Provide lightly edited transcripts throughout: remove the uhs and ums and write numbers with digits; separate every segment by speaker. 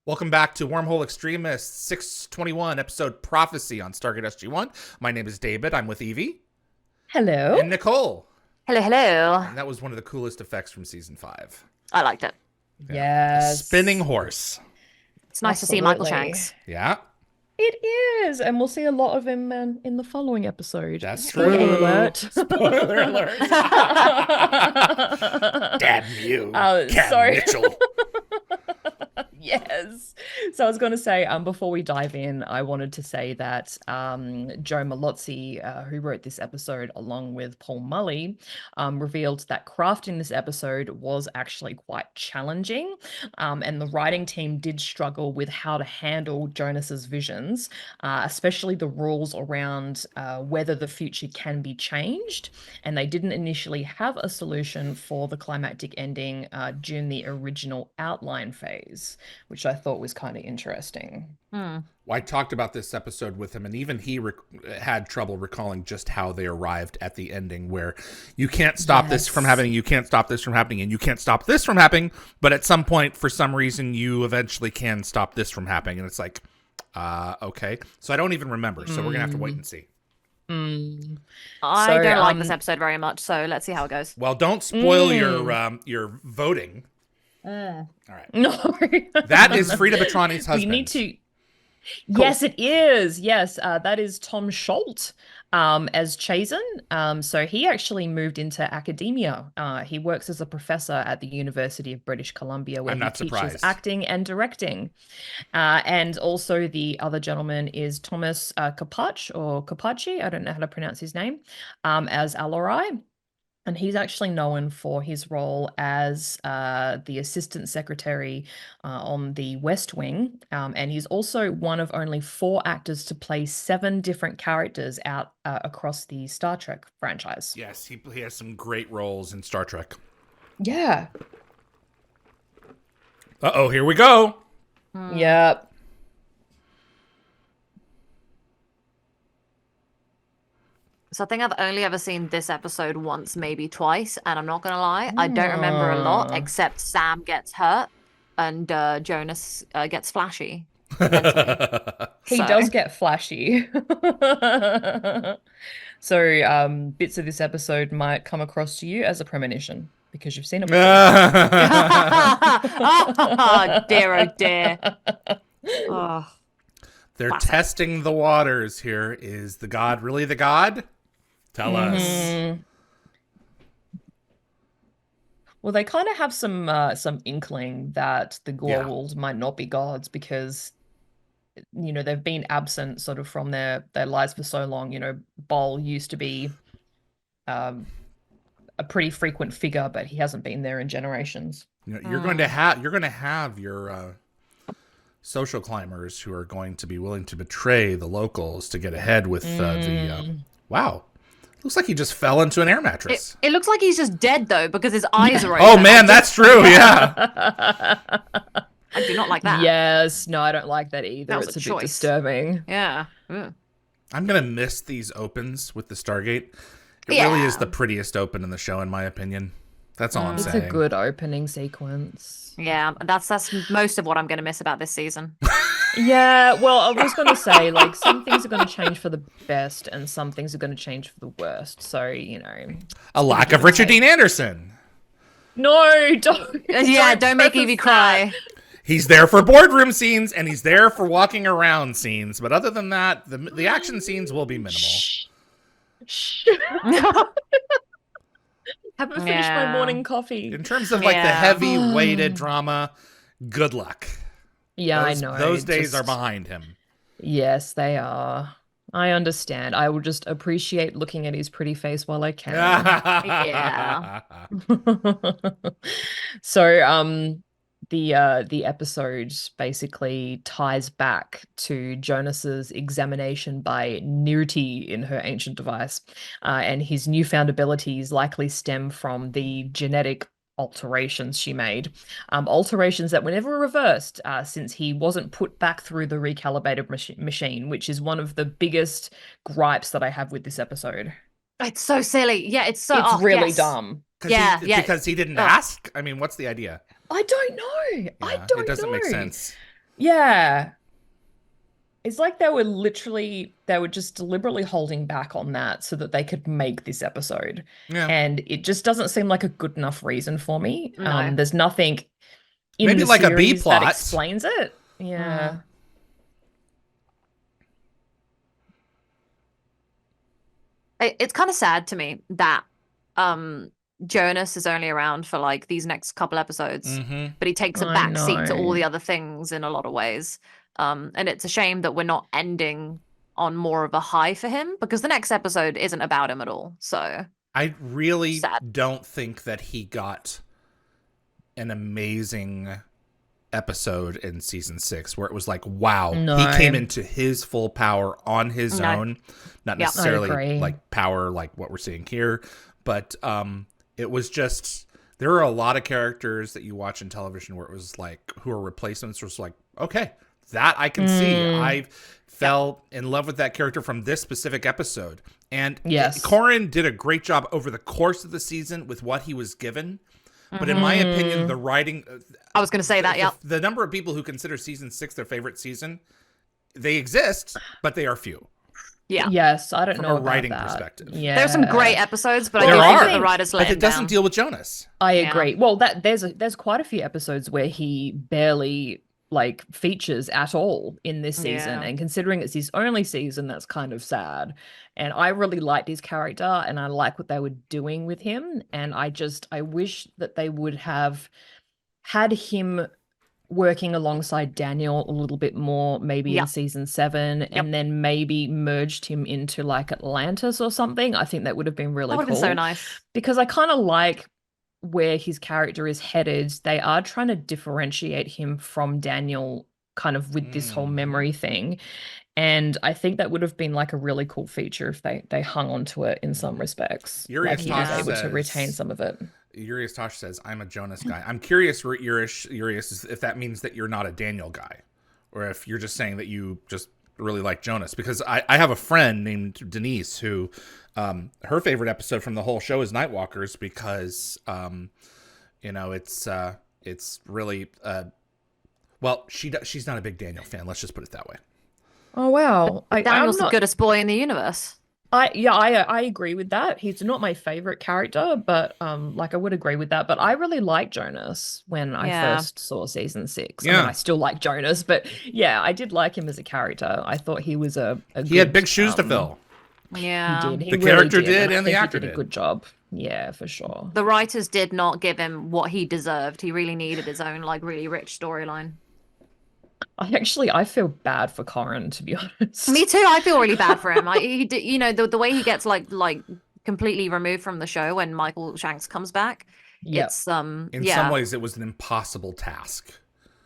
Speaker 1: Welcome back to Wormhole Extremists 621 episode Prophecy on Stargate SG1. My name is David. I'm with Evie.
Speaker 2: Hello.
Speaker 1: And Nicole.
Speaker 3: Hello, hello.
Speaker 1: And that was one of the coolest effects from season 5.
Speaker 3: I liked it.
Speaker 1: Yeah.
Speaker 2: Yes.
Speaker 1: A spinning horse.
Speaker 3: It's nice to see Michael Shanks.
Speaker 1: Yeah.
Speaker 2: It is. And we'll see a lot of him in the following episode.
Speaker 1: That's
Speaker 2: Spoiler
Speaker 1: true.
Speaker 2: alert.
Speaker 1: Spoiler alert. Damn you, Cam
Speaker 2: sorry.
Speaker 1: Mitchell.
Speaker 2: Yes. So I was going to say, before we dive in, I wanted to say that Joe Malozzi, who wrote this episode along with Paul Mully, revealed that crafting this episode was actually quite challenging. And the writing team did struggle with how to handle Jonas's visions, especially the rules around whether the future can be changed. And they didn't initially have a solution for the climactic ending during the original outline phase, which I thought was kind of interesting.
Speaker 1: Well, I talked about this episode with him, and even he had trouble recalling just how they arrived at the ending, where you can't stop this from happening, you can't stop this from happening, and you can't stop this from happening, but at some point, for some reason, you eventually can stop this from happening, and it's like, okay. So I don't even remember, so we're going to have to wait and see.
Speaker 3: I don't like this episode very much, so let's see how it goes.
Speaker 1: Well, don't spoil your voting.
Speaker 2: All
Speaker 1: right.
Speaker 2: No.
Speaker 1: That is Frida Betrani's husband.
Speaker 2: We need to... Cool. Yes, it is. Yes, that is Tom Schultz as Chazen. So he actually moved into academia. He works as a professor at the University of British Columbia, where he teaches acting and directing. And also the other gentleman is Thomas Capacci. I don't know how to pronounce his name, as Alorai. And he's actually known for his role as the assistant secretary on the West Wing. And he's also one of only 4 actors to play 7 different characters out across the Star Trek franchise.
Speaker 1: Yes, he has some great roles in Star Trek.
Speaker 2: Yeah.
Speaker 1: Uh-oh, here we go.
Speaker 2: Yep.
Speaker 3: So I think I've only ever seen this episode once, maybe twice, and I'm not gonna lie, I don't remember a lot, except Sam gets hurt and Jonas gets flashy.
Speaker 2: He does get flashy. So bits of this episode might come across to you as a premonition because you've seen it before.
Speaker 3: Oh dear, oh dear. Oh.
Speaker 1: They're testing the waters here. Is the god really the god? Tell us.
Speaker 2: Well, they kind of have some inkling that the Gorwals might not be gods because, you know, they've been absent sort of from their lives for so long. You know, Bol used to be a pretty frequent figure, but he hasn't been there in generations.
Speaker 1: You know, you're going to have your social climbers who are going to be willing to betray the locals to get ahead with the wow. Looks like he just fell into an air mattress.
Speaker 3: It looks like he's just dead, though, because his eyes are open.
Speaker 1: Oh, man, that's true, yeah.
Speaker 3: I do not like that.
Speaker 2: Yes, no, I don't like that either.
Speaker 3: That was
Speaker 2: it's
Speaker 3: a
Speaker 2: a
Speaker 3: choice.
Speaker 2: bit disturbing.
Speaker 3: Yeah.
Speaker 1: I'm going to miss these opens with the Stargate. It really is the prettiest open in the show, in my opinion. That's all I'm saying.
Speaker 2: It's a good opening sequence.
Speaker 3: Yeah, that's most of what I'm going to miss about this season.
Speaker 2: Yeah, well, I was going to say, like, some things are going to change for the best and some things are going to change for the worst. So, you know.
Speaker 1: A lack of Richard Dean Anderson.
Speaker 2: No, don't.
Speaker 3: Yeah, don't make Evie cry.
Speaker 1: He's there for boardroom scenes and he's there for walking around scenes. But other than that, the action scenes will be minimal.
Speaker 2: Shh. Haven't finished my morning coffee.
Speaker 1: In terms of, like, the heavy-weighted drama, good luck.
Speaker 2: Yeah, I know.
Speaker 1: Those days are behind him.
Speaker 2: Yes, they are. I understand. I will just appreciate looking at his pretty face while I can.
Speaker 3: Yeah.
Speaker 2: So, the episode basically ties back to Jonas's examination by Nirti in her ancient device, and his newfound abilities likely stem from the genetic alterations she made, alterations that were never reversed since he wasn't put back through the recalibrated machine, which is one of the biggest gripes that I have with this episode.
Speaker 3: It's so silly. Yeah, it's
Speaker 2: really dumb.
Speaker 1: Because he didn't ask? I mean, what's the idea?
Speaker 2: I don't know.
Speaker 1: Yeah, it doesn't make sense.
Speaker 2: Yeah. It's like they were just deliberately holding back on that so that they could make this episode.
Speaker 1: Yeah.
Speaker 2: And it just doesn't seem like a good enough reason for me.
Speaker 3: No.
Speaker 2: There's nothing in
Speaker 1: Maybe
Speaker 2: the
Speaker 1: like a B
Speaker 2: series that
Speaker 1: plot.
Speaker 2: explains it.
Speaker 3: Mm.
Speaker 2: Yeah.
Speaker 3: It's kind of sad to me that um Jonas is only around for like these next couple episodes,
Speaker 1: Mm-hmm.
Speaker 3: but he takes a
Speaker 2: I
Speaker 3: back seat to all
Speaker 2: know.
Speaker 3: the other things in a lot of ways. And it's a shame that we're not ending on more of a high for him because the next episode isn't about him at all. So
Speaker 1: I really
Speaker 3: sad.
Speaker 1: don't think that he got an amazing episode in season 6 where it was like, wow, he came
Speaker 2: No.
Speaker 1: into his full power on his
Speaker 3: No.
Speaker 1: own, not
Speaker 3: Yeah.
Speaker 2: I
Speaker 1: necessarily
Speaker 2: agree.
Speaker 1: like power like what we're seeing here, but it was just, there are a lot of characters that you watch in television where it was like, who are replacements, was like, okay, that I can see. I fell in love with that character from this specific episode. And
Speaker 2: Yes.
Speaker 1: Corin did a great job over the course of the season with what he was given. But in my opinion, the writing,
Speaker 3: I was going to say that, yeah.
Speaker 1: the number of people who consider season 6 their favorite season, they exist, but they are few
Speaker 3: Yeah.
Speaker 2: Yes, I don't
Speaker 1: from
Speaker 2: know
Speaker 1: a
Speaker 2: about
Speaker 1: writing
Speaker 2: that.
Speaker 1: perspective.
Speaker 2: Yeah.
Speaker 3: There's some great episodes, but
Speaker 1: There
Speaker 3: I do think
Speaker 1: are,
Speaker 3: that the writers let
Speaker 1: but
Speaker 3: him
Speaker 1: it doesn't
Speaker 3: down.
Speaker 1: deal with Jonas.
Speaker 2: I
Speaker 3: Yeah.
Speaker 2: agree. Well, there's quite a few episodes where he barely like features at all in this season,
Speaker 3: Yeah.
Speaker 2: and considering it's his only season, that's kind of sad. And I really liked his character, and I like what they were doing with him, and I wish that they would have had him working alongside Daniel a little bit more, maybe in
Speaker 3: Yep.
Speaker 2: season 7,
Speaker 3: Yep.
Speaker 2: and then maybe merged him into like Atlantis or something. I think that would have been really
Speaker 3: That would have
Speaker 2: cool
Speaker 3: been so nice.
Speaker 2: because I kind of like where his character is headed. They are trying to differentiate him from Daniel kind of with this whole memory thing. And I think that would have been like a really cool feature if they hung on to it in some respects. Like
Speaker 1: Urias
Speaker 2: he was
Speaker 1: Tosh
Speaker 2: able to retain
Speaker 1: says,
Speaker 2: some of it.
Speaker 1: Urias Tosh says, I'm a Jonas guy. I'm curious, Urias, if that means that you're not a Daniel guy, or if you're just saying that you just really like Jonas. Because I have a friend named Denise who, her favorite episode from the whole show is Nightwalkers because, it's really, well, she's not a big Daniel fan. Let's just put it that way.
Speaker 2: Oh wow.
Speaker 3: Daniel's the goodest boy in the universe.
Speaker 2: I agree with that. He's not my favorite character, but like I would agree with that. But I really liked Jonas when I
Speaker 3: Yeah.
Speaker 2: first saw season 6. I
Speaker 1: Yeah.
Speaker 2: mean, I still like Jonas, but yeah, I did like him as a character. I thought he was a
Speaker 1: He had
Speaker 2: good,
Speaker 1: big shoes to fill.
Speaker 3: Yeah.
Speaker 2: He did. He
Speaker 1: The
Speaker 2: really
Speaker 1: character
Speaker 2: did,
Speaker 1: did,
Speaker 2: I
Speaker 1: and the
Speaker 2: think
Speaker 1: actor
Speaker 2: he did a
Speaker 1: did.
Speaker 2: good job. Yeah, for sure.
Speaker 3: The writers did not give him what he deserved. He really needed his own, like, really rich storyline.
Speaker 2: I feel bad for Corin, to be honest.
Speaker 3: Me too. I feel really bad for him. The way he gets like completely removed from the show when Michael Shanks comes back.
Speaker 2: Yep.
Speaker 3: It's
Speaker 1: In
Speaker 3: yeah.
Speaker 1: some ways, it was an impossible task.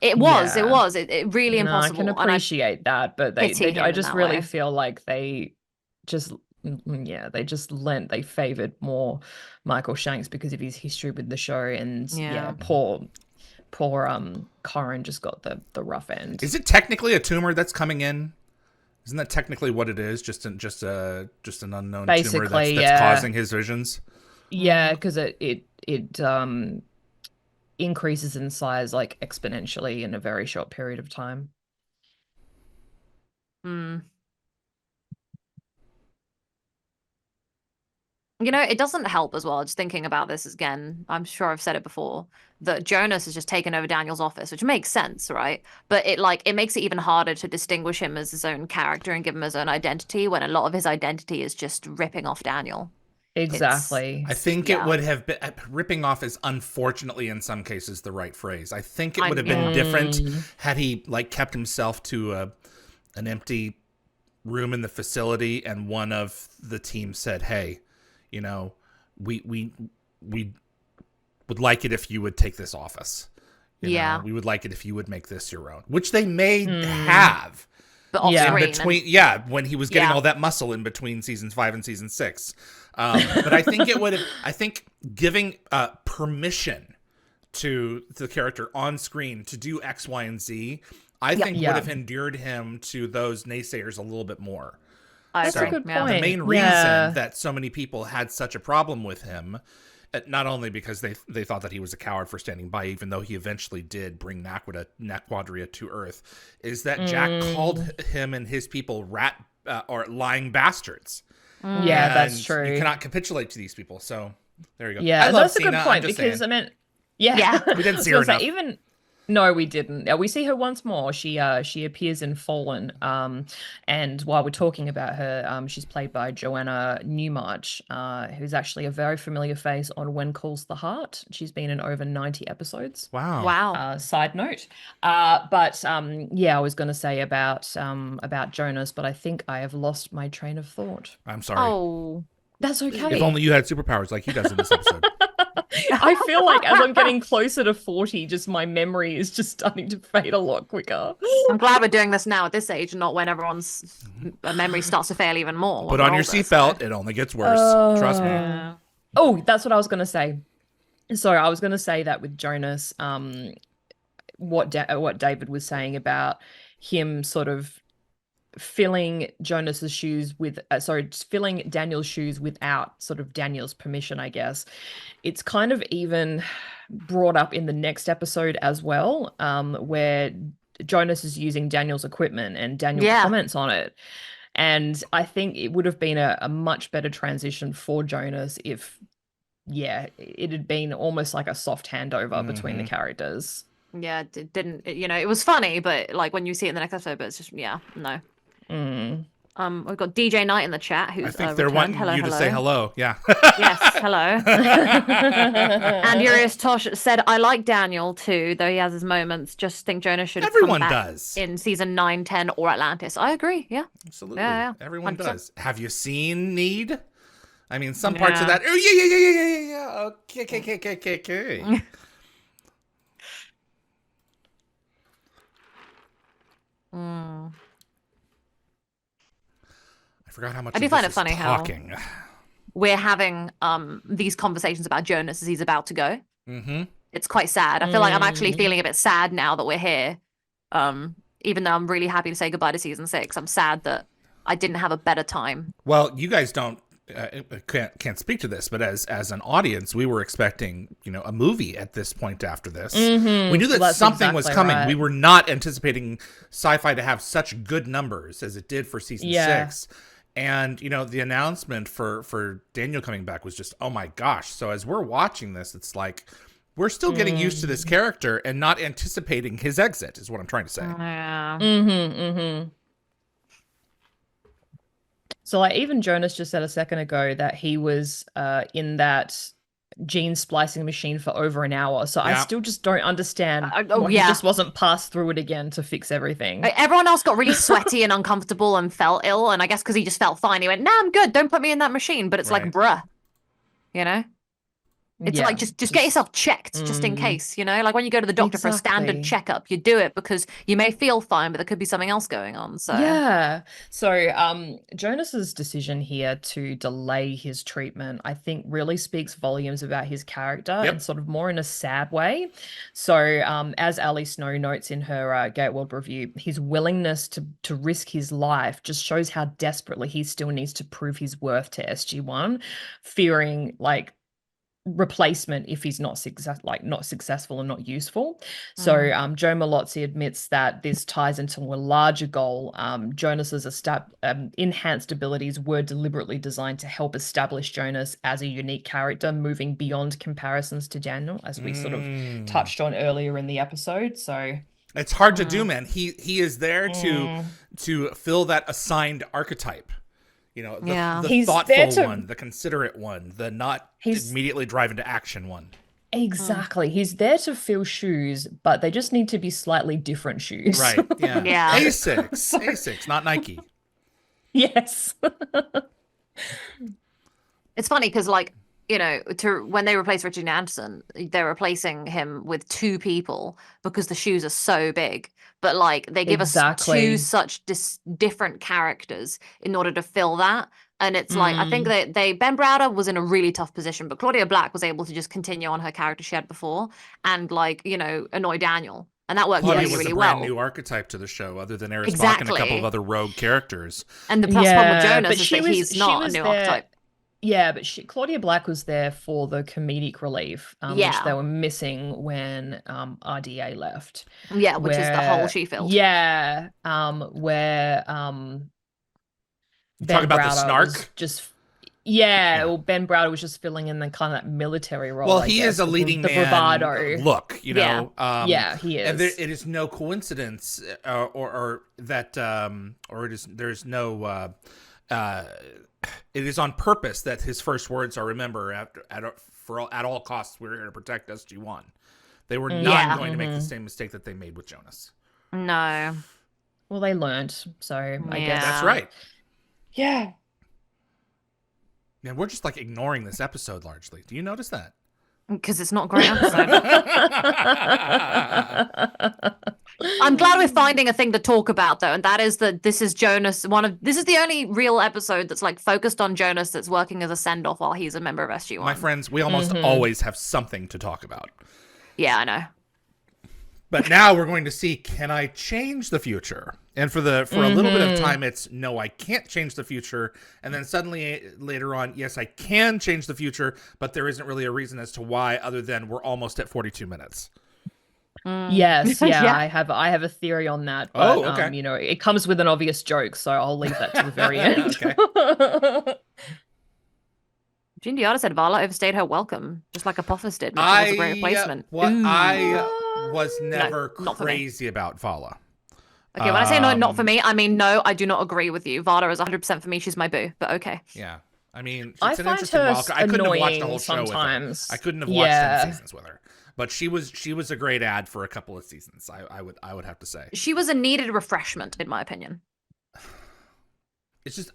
Speaker 3: It was.
Speaker 2: Yeah.
Speaker 3: It was. It really
Speaker 2: No,
Speaker 3: impossible.
Speaker 2: I can appreciate that, but
Speaker 3: pity him
Speaker 2: I
Speaker 3: in
Speaker 2: just
Speaker 3: that
Speaker 2: really
Speaker 3: way.
Speaker 2: feel like they favored more Michael Shanks because of his history with the show, and
Speaker 3: Yeah.
Speaker 2: poor Corin just got the rough end.
Speaker 1: Is it technically a tumor that's coming in? Isn't that technically what it is? Just an unknown tumor
Speaker 2: Basically,
Speaker 1: that's
Speaker 2: yeah.
Speaker 1: causing his visions.
Speaker 2: Yeah, because it increases in size like exponentially in a very short period of time.
Speaker 3: Mm. It doesn't help as well. Just thinking about this again, I'm sure I've said it before, that Jonas has just taken over Daniel's office, which makes sense, right? But it makes it even harder to distinguish him as his own character and give him his own identity when a lot of his identity is just ripping off Daniel.
Speaker 2: Exactly.
Speaker 1: I think it
Speaker 3: Yeah.
Speaker 1: would have been, ripping off is unfortunately in some cases the right phrase. I think it would have
Speaker 3: Yeah.
Speaker 1: been different had he kept himself to an empty room in the facility and one of the team said, "Hey, we would like it if you would take this office.
Speaker 3: Yeah.
Speaker 1: We would like it if you would make this your own," which they may have.
Speaker 3: But off
Speaker 2: Yeah.
Speaker 1: In
Speaker 3: screen.
Speaker 1: between, when he was getting
Speaker 3: Yeah.
Speaker 1: all that muscle in between seasons 5 and season 6. But I think it would have. I think giving permission to the character on screen to do X, Y, and Z, I think would have endeared him to those naysayers a little bit more.
Speaker 3: I
Speaker 2: That's
Speaker 3: agree.
Speaker 2: a good
Speaker 3: Yeah.
Speaker 2: point.
Speaker 1: The main reason that so many people had such a problem with him Not only because they thought that he was a coward for standing by, even though he eventually did bring Naquadria to Earth, is that Jack called him and his people rat or lying bastards.
Speaker 2: Yeah,
Speaker 1: And
Speaker 2: that's true.
Speaker 1: You cannot capitulate to these people. So there you go.
Speaker 2: Yeah,
Speaker 1: I love
Speaker 2: that's a good
Speaker 1: Cena,
Speaker 2: point
Speaker 1: I'm just
Speaker 2: because
Speaker 1: saying.
Speaker 2: I mean, yeah,
Speaker 1: We didn't see
Speaker 2: I
Speaker 1: her
Speaker 2: was gonna say,
Speaker 1: enough.
Speaker 2: no, we didn't. We see her once more. She appears in Fallen. And while we're talking about her, she's played by Joanna Newmarch, who's actually a very familiar face on When Calls the Heart. She's been in over 90 episodes.
Speaker 3: Wow.
Speaker 2: Side note. But yeah, I was going to say about Jonas, but I think I have lost my train of thought.
Speaker 1: I'm sorry.
Speaker 3: Oh,
Speaker 2: That's okay.
Speaker 1: If only you had superpowers like he does in this episode.
Speaker 2: I feel like as I'm getting closer to 40, just my memory is just starting to fade a lot quicker.
Speaker 3: I'm glad we're doing this now at this age, not when everyone's memory starts to fail even more.
Speaker 1: Put on your seatbelt. It only gets worse. Trust me.
Speaker 3: Yeah.
Speaker 2: Oh, that's what I was going to say. So I was going to say that with Jonas, what David was saying about him sort of filling Jonas's shoes with, filling Daniel's shoes without sort of Daniel's permission, I guess. It's kind of even brought up in the next episode as well, where Jonas is using Daniel's equipment and Daniel comments on it. And I think it would have been a much better transition for Jonas if, it had been almost like a soft handover between the characters.
Speaker 3: Yeah, it didn't, it was funny, but like when you see it in the next episode, but it's just, no. We've got DJ Knight in the chat who's
Speaker 1: I think they're wanting you to say hello. Yeah.
Speaker 3: Yes, hello. And Urias Tosh said, I like Daniel too, though he has his moments. Just think Jonah should have
Speaker 1: Everyone
Speaker 3: come back
Speaker 1: does.
Speaker 3: in season 9, 10, or Atlantis. I agree, yeah.
Speaker 1: Absolutely.
Speaker 3: Yeah.
Speaker 1: Everyone
Speaker 3: 100%.
Speaker 1: does. Have you seen Need? I mean, some parts of that. Oh, yeah. Okay. I forgot how much
Speaker 3: I do
Speaker 1: of
Speaker 3: find
Speaker 1: this
Speaker 3: it funny
Speaker 1: is talking.
Speaker 3: how we're having these conversations about Jonas as he's about to go.
Speaker 1: Mm-hmm.
Speaker 3: It's quite sad. I feel like I'm actually feeling a bit sad now that we're here. Even though I'm really happy to say goodbye to season 6, I'm sad that I didn't have a better time.
Speaker 1: Well, you guys can't speak to this, but as an audience, we were expecting a movie at this point after this. We knew that something was coming.
Speaker 2: Right.
Speaker 1: We were not anticipating sci-fi to have such good numbers as it did for season 6. And the announcement for Daniel coming back was just, oh my gosh. So as we're watching this, it's like we're still getting used to this character and not anticipating his exit is what I'm trying to say.
Speaker 3: Yeah.
Speaker 2: So like even Jonas just said a second ago that he was in that gene splicing machine for over an hour. So I still just don't understand why he just wasn't passed through it again to fix everything.
Speaker 3: Everyone else got really sweaty and uncomfortable and felt ill. And I guess because he just felt fine, he went, nah, I'm good. Don't put me in that machine. But it's like, bruh, It's like, just get yourself checked just in case, like when you go to the doctor for a standard checkup, you do it because you may feel fine, but there could be something else going on. So
Speaker 2: Jonas's decision here to delay his treatment, I think really speaks volumes about his character and sort of more in a sad way. So as Ali Snow notes in her Gateworld review, his willingness to risk his life just shows how desperately he still needs to prove his worth to SG1, fearing like replacement if he's not successful and not useful. So Joe Malozzi admits that this ties into a larger goal. Jonas's enhanced abilities were deliberately designed to help establish Jonas as a unique character, moving beyond comparisons to Daniel, as we sort of touched on earlier in the episode. So
Speaker 1: it's hard to do, man. He is there to fill that assigned archetype. The thoughtful one, the considerate one, the not immediately drive into action one.
Speaker 2: Exactly. He's there to fill shoes, but they just need to be slightly different shoes.
Speaker 1: Right. Yeah. A6, not Nike.
Speaker 2: Yes.
Speaker 3: It's funny because, when they replace Richard Anderson, they're replacing him with 2 people because the shoes are so big. But they give us 2 such different characters in order to fill that. And it's I think that Ben Browder was in a really tough position, but Claudia Black was able to just continue on her character she had before and annoy Daniel. And that worked really, really well.
Speaker 1: Brand new archetype to the show, other than Eris Bach and a couple of other rogue characters.
Speaker 3: And the plus problem with Jonas is that he's not a new archetype.
Speaker 2: Yeah, but Claudia Black was there for the comedic relief, which they
Speaker 3: Yeah.
Speaker 2: were missing when RDA left.
Speaker 3: Yeah, which is the hole she filled.
Speaker 2: Yeah, where
Speaker 1: You talk
Speaker 2: Ben
Speaker 1: about the
Speaker 2: Browder was
Speaker 1: snark?
Speaker 2: just
Speaker 1: Yeah.
Speaker 2: well, Ben Browder was just filling in the kind of that military role.
Speaker 1: Well,
Speaker 2: I
Speaker 1: he
Speaker 2: guess,
Speaker 1: is a leading
Speaker 2: the
Speaker 1: man
Speaker 2: bravado.
Speaker 1: look, you
Speaker 3: Yeah.
Speaker 1: know.
Speaker 2: Yeah, he
Speaker 1: And
Speaker 2: is.
Speaker 1: it is no coincidence, or that, or it is. There's no. It is on purpose that his first words are, "Remember, at all costs, we're here to protect SG1." They were not
Speaker 3: Yeah.
Speaker 1: going to make the same mistake that they made with Jonas.
Speaker 3: No.
Speaker 2: Well, they learned, so I guess
Speaker 1: That's right.
Speaker 2: Yeah.
Speaker 1: And we're just like ignoring this episode largely. Do you notice that?
Speaker 3: Because it's not a great episode. I'm glad we're finding a thing to talk about though, and that is that this is Jonas. This is the only real episode that's like focused on Jonas that's working as a send off while he's a member of SG1.
Speaker 1: My friends, we almost always have something to talk about.
Speaker 3: Yeah, I know.
Speaker 1: But now we're going to see, can I change the future? And for a little bit of time, it's no, I can't change the future. And then suddenly later on, yes, I can change the future, but there isn't really a reason as to why, other than we're almost at 42 minutes.
Speaker 2: Yes, yeah,
Speaker 3: Yeah.
Speaker 2: I have a theory on that. But,
Speaker 1: okay.
Speaker 2: you know, it comes with an obvious joke, so I'll leave that to the very end.
Speaker 1: Okay.
Speaker 3: Jean Diata said Vala overstayed her welcome, just like Apophis did. Which was a great replacement.
Speaker 1: I was never
Speaker 3: not for me.
Speaker 1: crazy about Vala.
Speaker 3: Okay, when I say no, not for me, I mean no, I do not agree with you. Vada is 100% for me. She's my boo, but okay.
Speaker 1: Yeah. I mean,
Speaker 2: I
Speaker 1: it's an
Speaker 2: find
Speaker 1: interesting
Speaker 2: her
Speaker 1: wild card. I couldn't have watched the
Speaker 2: annoying
Speaker 1: whole show with her.
Speaker 2: sometimes.
Speaker 1: I couldn't have watched
Speaker 2: Yeah.
Speaker 1: 10 seasons with her. But she was a great ad for a couple of seasons. I would have to say.
Speaker 3: She was a needed refreshment, in my opinion.
Speaker 1: It's just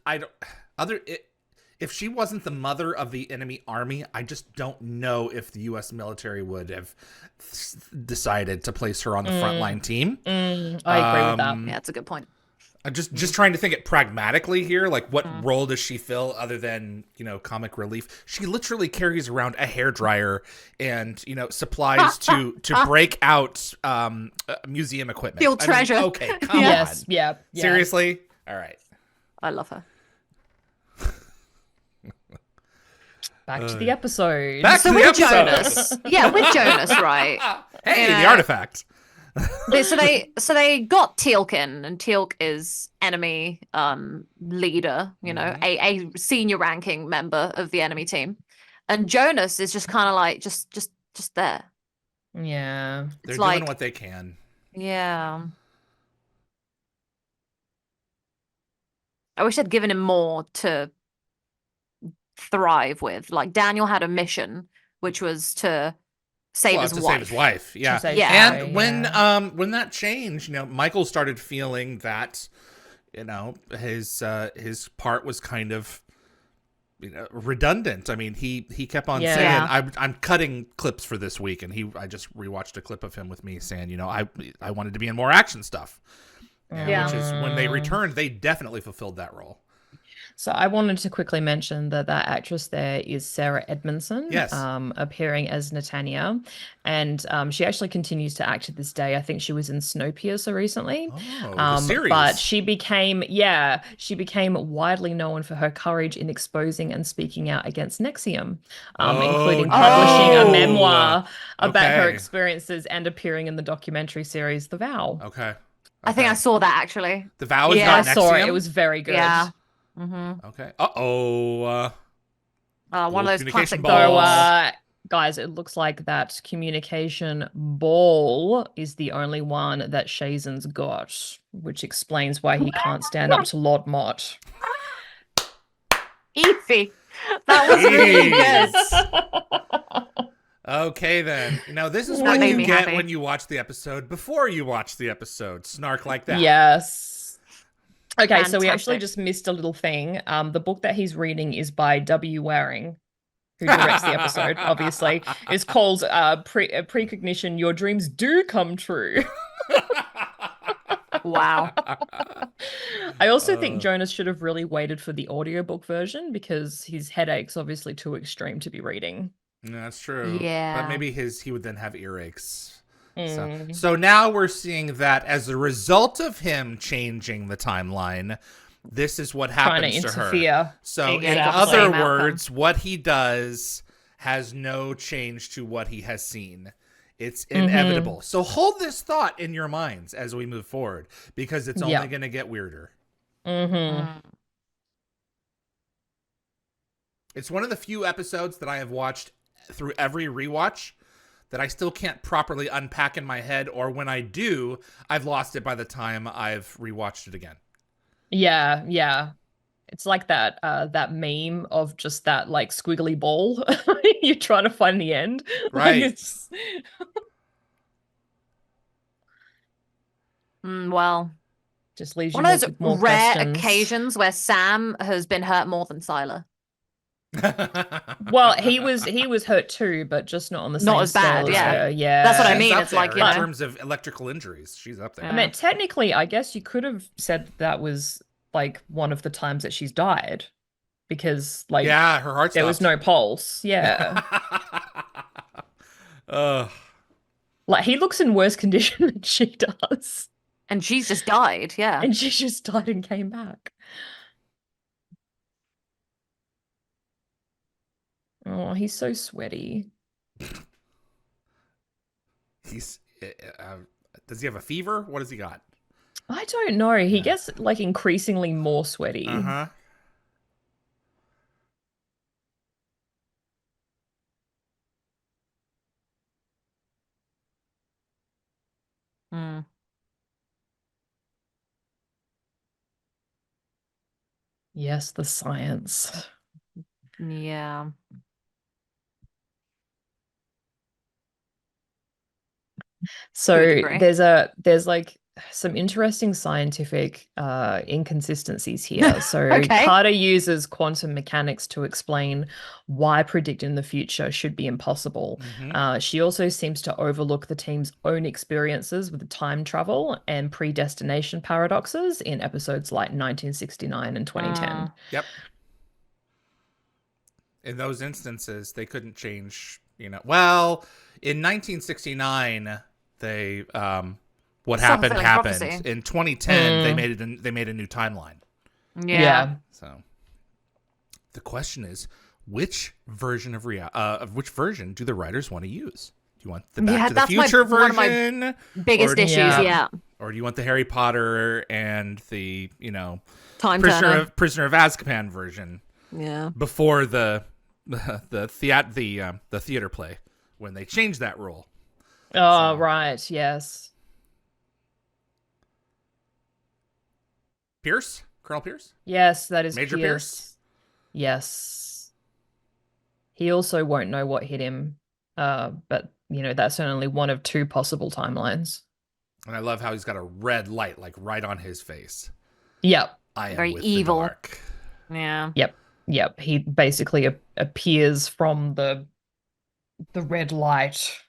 Speaker 1: if she wasn't the mother of the enemy army, I just don't know if the U.S. military would have decided to place her on the frontline team.
Speaker 2: I agree with that.
Speaker 3: Yeah, that's a good point.
Speaker 1: I'm just trying to think it pragmatically here. Like, what role does she fill other than, you know, comic relief? She literally carries around a hairdryer and, you know, supplies to break out museum equipment.
Speaker 3: Field treasure.
Speaker 1: Okay, come
Speaker 2: Yes,
Speaker 1: on.
Speaker 2: yeah.
Speaker 1: Seriously? All right.
Speaker 3: I love her.
Speaker 2: Back to the episode.
Speaker 1: Back to the
Speaker 3: with
Speaker 1: episode.
Speaker 3: Jonas. Yeah, with Jonas, right?
Speaker 1: Hey, the
Speaker 3: Yeah.
Speaker 1: artifact.
Speaker 3: So they got Teal'c, and Teal'c is enemy leader, you know, a senior ranking member of the enemy team. And Jonas is just kind of like just there.
Speaker 2: Yeah.
Speaker 1: They're
Speaker 3: It's
Speaker 1: doing
Speaker 3: like
Speaker 1: what they can.
Speaker 3: yeah. I wish I'd given him more to thrive with. Like Daniel had a mission, which was to save his
Speaker 1: to
Speaker 3: wife.
Speaker 1: save his wife. Yeah.
Speaker 2: save
Speaker 3: Yeah.
Speaker 2: his
Speaker 1: And
Speaker 2: wife,
Speaker 1: when that changed, you know, Michael started feeling that, you know, his part was kind of, you know, redundant. I mean, he kept on saying,
Speaker 3: Yeah.
Speaker 1: I'm cutting clips for this week, and I just rewatched a clip of him with me saying, you know, I wanted to be in more action stuff.
Speaker 3: Yeah.
Speaker 1: Which is when they returned, they definitely fulfilled that role.
Speaker 2: So I wanted to quickly mention that actress there is Sarah Edmondson,
Speaker 1: Yes.
Speaker 2: appearing as Netanya, and she actually continues to act to this day. I think she was in Snowpiercer recently.
Speaker 1: Oh, the series.
Speaker 2: But she became widely known for her courage in exposing and speaking out against Nexium, including publishing a memoir about her
Speaker 1: Okay.
Speaker 2: experiences and appearing in the documentary series The Vow.
Speaker 1: Okay.
Speaker 3: I think I saw that actually.
Speaker 1: The Vow is
Speaker 3: Yeah,
Speaker 1: not
Speaker 2: I saw it.
Speaker 1: Nexium?
Speaker 2: It was very good.
Speaker 3: Yeah. Mm-hmm.
Speaker 1: Okay. Uh-oh.
Speaker 3: One of those
Speaker 1: communication
Speaker 3: classic
Speaker 1: balls.
Speaker 2: So, guys, it looks like that communication ball is the only one that Shazen's got, which explains why he can't stand up to Lord Mott.
Speaker 3: Easy. That was really good.
Speaker 1: Okay, then. You know, this is
Speaker 3: That
Speaker 1: what
Speaker 3: made
Speaker 1: you
Speaker 3: me
Speaker 1: get
Speaker 3: happy.
Speaker 1: when you watch the episode before you watch the episode. Snark like that.
Speaker 2: Yes. Okay, so we actually
Speaker 3: Fantastic.
Speaker 2: just missed a little thing. The book that he's reading is by W. Waring, who directs the episode, obviously. It's called Precognition, Your Dreams Do Come True.
Speaker 3: Wow.
Speaker 2: I also think Jonas should have really waited for the audiobook version because his headache's obviously too extreme to be reading.
Speaker 1: No, that's true.
Speaker 3: Yeah.
Speaker 1: But maybe he would then have earaches.
Speaker 2: Mm.
Speaker 1: So now we're seeing that as a result of him changing the timeline, this is what
Speaker 2: trying to
Speaker 1: happens to her.
Speaker 2: interfere.
Speaker 1: So in
Speaker 3: Exactly.
Speaker 1: other
Speaker 3: Malcolm.
Speaker 1: words, what he does has no change to what he has seen. It's inevitable. So hold this thought in your minds as we move forward, because it's only going to get weirder. It's one of the few episodes that I have watched through every rewatch that I still can't properly unpack in my head, or when I do, I've lost it by the time I've rewatched it again.
Speaker 2: Yeah, yeah. It's like that meme of just that like squiggly ball you're trying to find the end.
Speaker 1: Right.
Speaker 2: Like it's
Speaker 3: Well,
Speaker 2: just leaves you
Speaker 3: one of those
Speaker 2: with more
Speaker 3: rare
Speaker 2: questions.
Speaker 3: occasions where Sam has been hurt more than Scylla.
Speaker 2: Well, he was hurt too, but just not on the
Speaker 3: Not
Speaker 2: same
Speaker 3: as bad,
Speaker 2: scale as
Speaker 3: yeah.
Speaker 2: her. Yeah.
Speaker 3: That's what I
Speaker 1: She's
Speaker 3: mean.
Speaker 1: up
Speaker 3: It's like,
Speaker 1: there
Speaker 3: you
Speaker 1: in
Speaker 3: know.
Speaker 1: terms of electrical injuries. She's up there.
Speaker 2: I mean, technically, I guess you could have said that was like one of the times that she's died, because like
Speaker 1: yeah, her heart
Speaker 2: there was
Speaker 1: stopped.
Speaker 2: no pulse. Yeah.
Speaker 1: Ugh.
Speaker 2: Like he looks in worse condition than she does.
Speaker 3: And she's just died, yeah.
Speaker 2: And she just died and came back. Oh, he's so sweaty.
Speaker 1: He's does he have a fever? What does he got?
Speaker 2: I don't know. He gets like increasingly more sweaty.
Speaker 1: Uh-huh.
Speaker 3: Mm.
Speaker 2: Yes, the science.
Speaker 3: Yeah.
Speaker 2: So
Speaker 3: degree.
Speaker 2: there's like some interesting scientific inconsistencies here. So
Speaker 3: Okay.
Speaker 2: Carter uses quantum mechanics to explain why predicting the future should be impossible. She also seems to overlook the team's own experiences with time travel and predestination paradoxes in episodes like 1969 and 2010.
Speaker 1: Yep. In those instances, they couldn't change, well, in 1969, they what happened happened.
Speaker 3: Prophecy.
Speaker 1: In 2010, they made a new timeline.
Speaker 3: Yeah.
Speaker 1: So the question is, which version of which version do the writers want to use? Do you want the Back to the Future version?
Speaker 3: One of my biggest issues, yeah.
Speaker 1: Or do you want the Harry Potter and the,
Speaker 3: Time
Speaker 1: Prisoner of Azkaban version?
Speaker 3: Yeah.
Speaker 1: Before the theater play, when they changed that rule.
Speaker 2: Oh, right. Yes.
Speaker 1: Pierce? Colonel Pierce?
Speaker 2: Yes, that is
Speaker 1: Major Pierce?
Speaker 2: Yes. He also won't know what hit him. But that's only one of two possible timelines.
Speaker 1: And I love how he's got a red light like right on his face.
Speaker 2: Yep.
Speaker 1: I am
Speaker 3: very
Speaker 1: with
Speaker 3: evil.
Speaker 1: the dark.
Speaker 3: Yeah.
Speaker 2: Yep. He basically appears from the red light.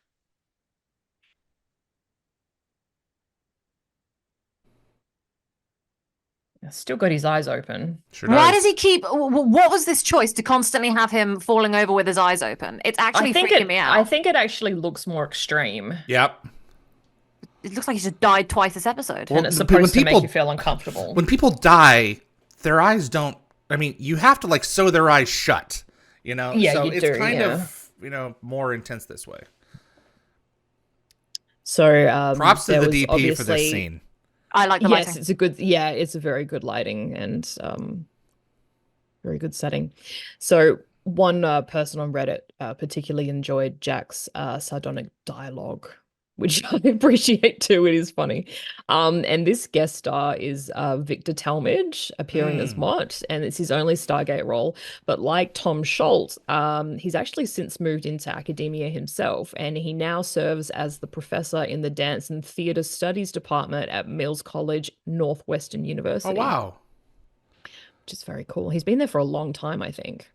Speaker 2: Still got his eyes open.
Speaker 1: Sure
Speaker 3: Why
Speaker 1: does.
Speaker 3: does he keep? What was this choice to constantly have him falling over with his eyes open? It's actually freaking me out.
Speaker 2: I think it actually looks more extreme.
Speaker 1: Yep.
Speaker 3: It looks like he just died twice this episode.
Speaker 2: And it's supposed to make you feel uncomfortable.
Speaker 1: When people die, their eyes don't. I mean, you have to like sew their eyes shut.
Speaker 2: Yeah,
Speaker 1: so
Speaker 2: you
Speaker 1: it's
Speaker 2: do,
Speaker 1: kind of more intense this way.
Speaker 2: So
Speaker 1: props to the DP
Speaker 2: obviously...
Speaker 1: for this scene.
Speaker 3: I like the lighting.
Speaker 2: It's a very good lighting and very good setting. So one person on Reddit particularly enjoyed Jack's sardonic dialogue, which I appreciate too. It is funny. And this guest star is Victor Talmadge appearing as Mott, and it's his only Stargate role. But like Tom Schultz, he's actually since moved into academia himself, and he now serves as the professor in the Dance and Theatre Studies Department at Mills College, Northwestern University.
Speaker 1: Oh, wow.
Speaker 2: Which is very cool. He's been there for a long time, I think.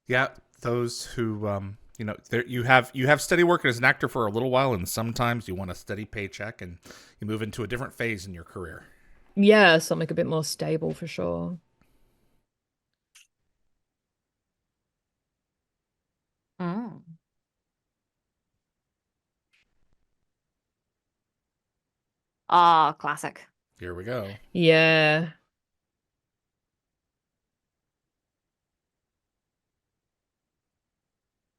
Speaker 1: Yeah, those who you have steady work as an actor for a little while, and sometimes you want a steady paycheck, and you move into a different phase in your career.
Speaker 2: Yeah, something a bit more stable for sure.
Speaker 3: Ah, classic.
Speaker 1: Here we go.
Speaker 2: Yeah.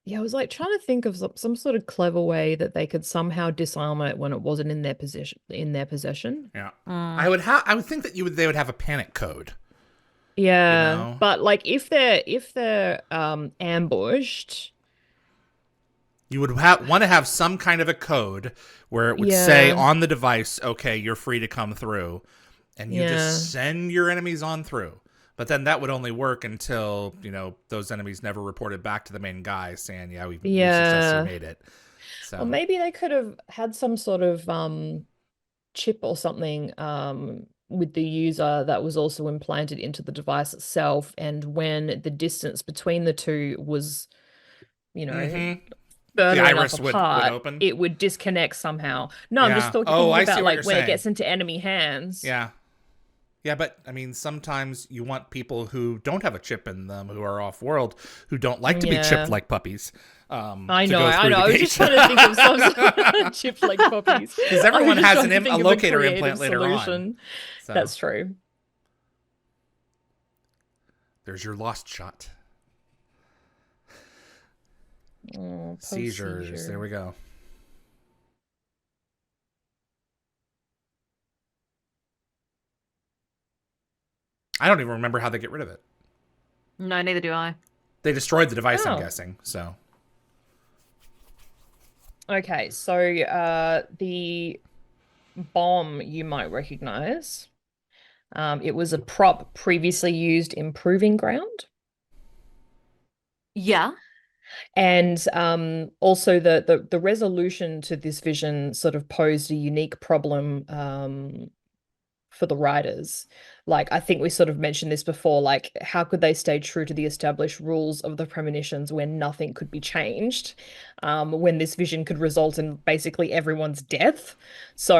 Speaker 2: Yeah, I was like trying to think of some sort of clever way that they could somehow disarm it when it wasn't in their possession.
Speaker 1: Yeah.
Speaker 3: Mm.
Speaker 1: I would think that they would have a panic code, you
Speaker 2: Yeah,
Speaker 1: know?
Speaker 2: but like if they're ambushed,
Speaker 1: You would want to have some kind of a code where it would say
Speaker 2: yeah,
Speaker 1: on the device, okay, you're free to come through, and you
Speaker 2: yeah,
Speaker 1: just send your enemies on through. But then that would only work until, those enemies never reported back to the main guy saying, yeah, we successfully
Speaker 2: yeah.
Speaker 1: made it.
Speaker 2: Or
Speaker 1: So,
Speaker 2: maybe they could have had some sort of chip or something with the user that was also implanted into the device itself, and when the distance between the two was, you know,
Speaker 1: the
Speaker 2: further enough
Speaker 1: iris would
Speaker 2: apart,
Speaker 1: open.
Speaker 2: it would disconnect somehow. No, I'm just
Speaker 1: Yeah. Oh,
Speaker 2: thinking
Speaker 1: I see
Speaker 2: about
Speaker 1: what
Speaker 2: like
Speaker 1: you're
Speaker 2: when it
Speaker 1: saying.
Speaker 2: gets into enemy hands.
Speaker 1: Yeah. Yeah, but I mean, sometimes you want people who don't have a chip in them, who are off world, who don't like to be chipped
Speaker 2: Yeah.
Speaker 1: like puppies.
Speaker 2: I
Speaker 1: To
Speaker 2: know,
Speaker 1: go
Speaker 2: I
Speaker 1: through
Speaker 2: know.
Speaker 1: the
Speaker 2: I was
Speaker 1: gate.
Speaker 2: just trying to think of some sort of chip like puppies.
Speaker 1: Because
Speaker 2: I was
Speaker 1: everyone
Speaker 2: just
Speaker 1: has
Speaker 2: trying to
Speaker 1: a
Speaker 2: think of a
Speaker 1: locator
Speaker 2: creative
Speaker 1: implant later on.
Speaker 2: solution.
Speaker 1: So
Speaker 2: That's true.
Speaker 1: there's your lost shot.
Speaker 2: Oh,
Speaker 1: Seizures.
Speaker 2: post-seizure.
Speaker 1: There we go. I don't even remember how they get rid of it.
Speaker 3: No, neither do I.
Speaker 1: They destroyed the device, I'm
Speaker 2: Oh.
Speaker 1: guessing. So
Speaker 2: Okay, so the bomb you might recognize. It was a prop previously used in Proving Ground.
Speaker 3: Yeah.
Speaker 2: And also the resolution to this vision sort of posed a unique problem for the writers. Like, I think we sort of mentioned this before, like, how could they stay true to the established rules of the premonitions when nothing could be changed, when this vision could result in basically everyone's death? So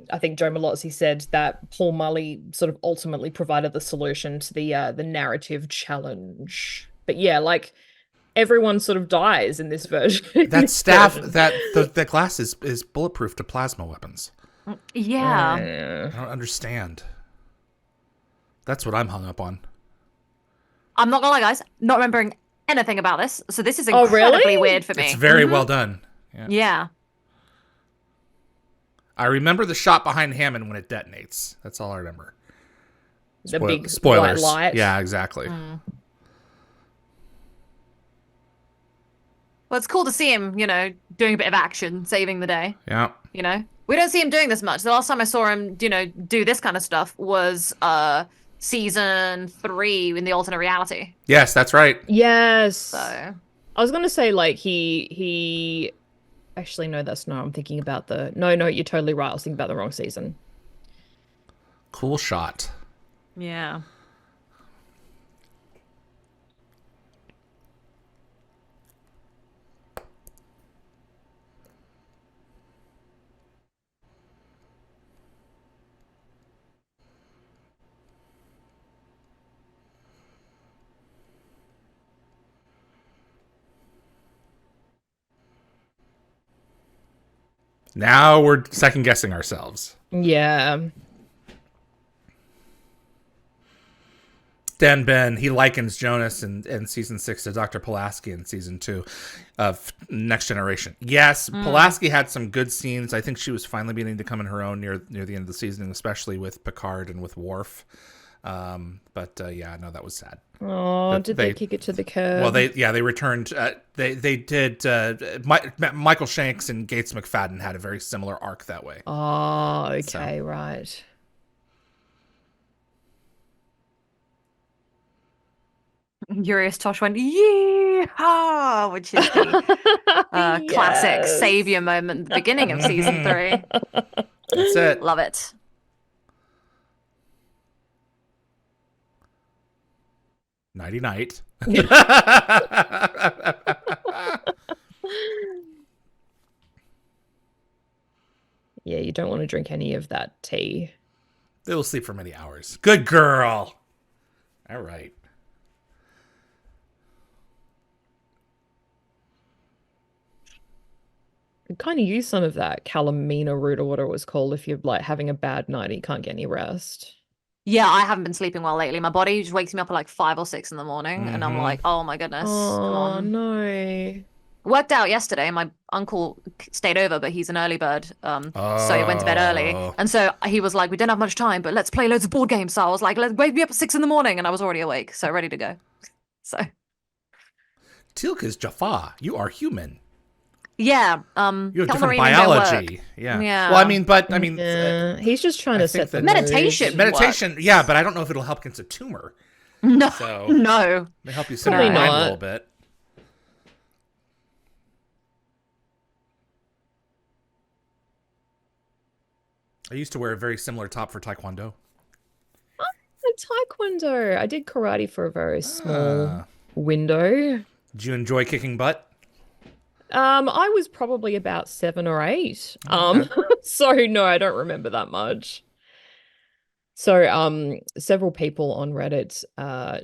Speaker 2: I think Joe Malozzi said that Paul Mully sort of ultimately provided the solution to the narrative challenge. But yeah, like everyone sort of dies in this version. in
Speaker 1: that
Speaker 2: this
Speaker 1: staff,
Speaker 2: version.
Speaker 1: the glass is bulletproof to plasma weapons.
Speaker 3: Yeah.
Speaker 1: I don't understand. That's what I'm hung up on.
Speaker 3: I'm not gonna lie, guys. Not remembering anything about this, so this is
Speaker 2: Oh,
Speaker 3: incredibly
Speaker 2: really?
Speaker 3: weird for me.
Speaker 1: It's very well done. Yeah.
Speaker 3: Yeah.
Speaker 1: I remember the shot behind Hammond when it detonates. That's all I remember.
Speaker 2: The big
Speaker 1: Spoilers.
Speaker 2: white light.
Speaker 1: Yeah, exactly.
Speaker 3: Well, it's cool to see him, doing a bit of action, saving the day.
Speaker 1: Yeah.
Speaker 3: We don't see him doing this much. The last time I saw him, do this kind of stuff was season 3 in the alternate reality.
Speaker 1: Yes, that's right.
Speaker 2: Yes.
Speaker 3: So
Speaker 2: I was gonna say like he actually no, that's no, I'm thinking about the no, you're totally right. I was thinking about the wrong season.
Speaker 1: Cool shot.
Speaker 3: yeah.
Speaker 1: Now we're second guessing ourselves.
Speaker 2: Yeah.
Speaker 1: Dan Ben, he likens Jonas in season 6 to Dr. Pulaski in season 2 of Next Generation. Yes, Pulaski had some good scenes. I think she was finally beginning to come in her own near the end of the season, especially with Picard and with Worf. But yeah, no, that was sad.
Speaker 2: Oh, did they kick it to the curb?
Speaker 1: Well, they returned. They did. Michael Shanks and Gates McFadden had a very similar arc that way.
Speaker 2: Oh, okay, right.
Speaker 3: Urias Tosh went, yeehaw, which is the classic
Speaker 2: Yes.
Speaker 3: savior moment at the beginning of season 3.
Speaker 1: That's it.
Speaker 3: Love it.
Speaker 1: Nighty night.
Speaker 2: Yeah, you don't want to drink any of that tea.
Speaker 1: They will sleep for many hours. Good girl. All right.
Speaker 2: kind of use some of that calamina root or whatever it was called if you're like having a bad night and you can't get any rest.
Speaker 3: Yeah, I haven't been sleeping well lately. My body just wakes me up at like 5 or 6 in the morning, and I'm like, oh my goodness, come
Speaker 2: Oh
Speaker 3: on.
Speaker 2: no.
Speaker 3: Worked out yesterday. My uncle stayed over, but he's an early bird, so he went to bed early.
Speaker 1: Oh.
Speaker 3: And so he was like, "We don't have much time, but let's play loads of board games." So I was like, "Let's wake me up at 6 in the morning," and I was already awake, so ready to go. So
Speaker 1: Tilka's Jaffa. You are human.
Speaker 3: yeah,
Speaker 1: You have
Speaker 3: Kelmarine
Speaker 1: different
Speaker 3: and their work.
Speaker 1: biology. Yeah.
Speaker 3: Yeah.
Speaker 1: Well, I mean,
Speaker 2: Yeah, he's just trying
Speaker 1: I
Speaker 2: to
Speaker 1: think
Speaker 2: set the
Speaker 1: that-
Speaker 3: Meditation.
Speaker 1: meditation.
Speaker 3: works.
Speaker 1: Yeah, but I don't know if it'll help against a tumor.
Speaker 3: No,
Speaker 1: So
Speaker 3: no.
Speaker 1: they help you center
Speaker 2: Probably
Speaker 1: your mind a
Speaker 2: not.
Speaker 1: little bit. I used to wear a very similar top for Taekwondo.
Speaker 2: Taekwondo. I did karate for a very small
Speaker 1: Ah.
Speaker 2: window.
Speaker 1: Did you enjoy kicking butt?
Speaker 2: I was probably about 7 or 8.
Speaker 1: Okay.
Speaker 2: So no, I don't remember that much. So, several people on Reddit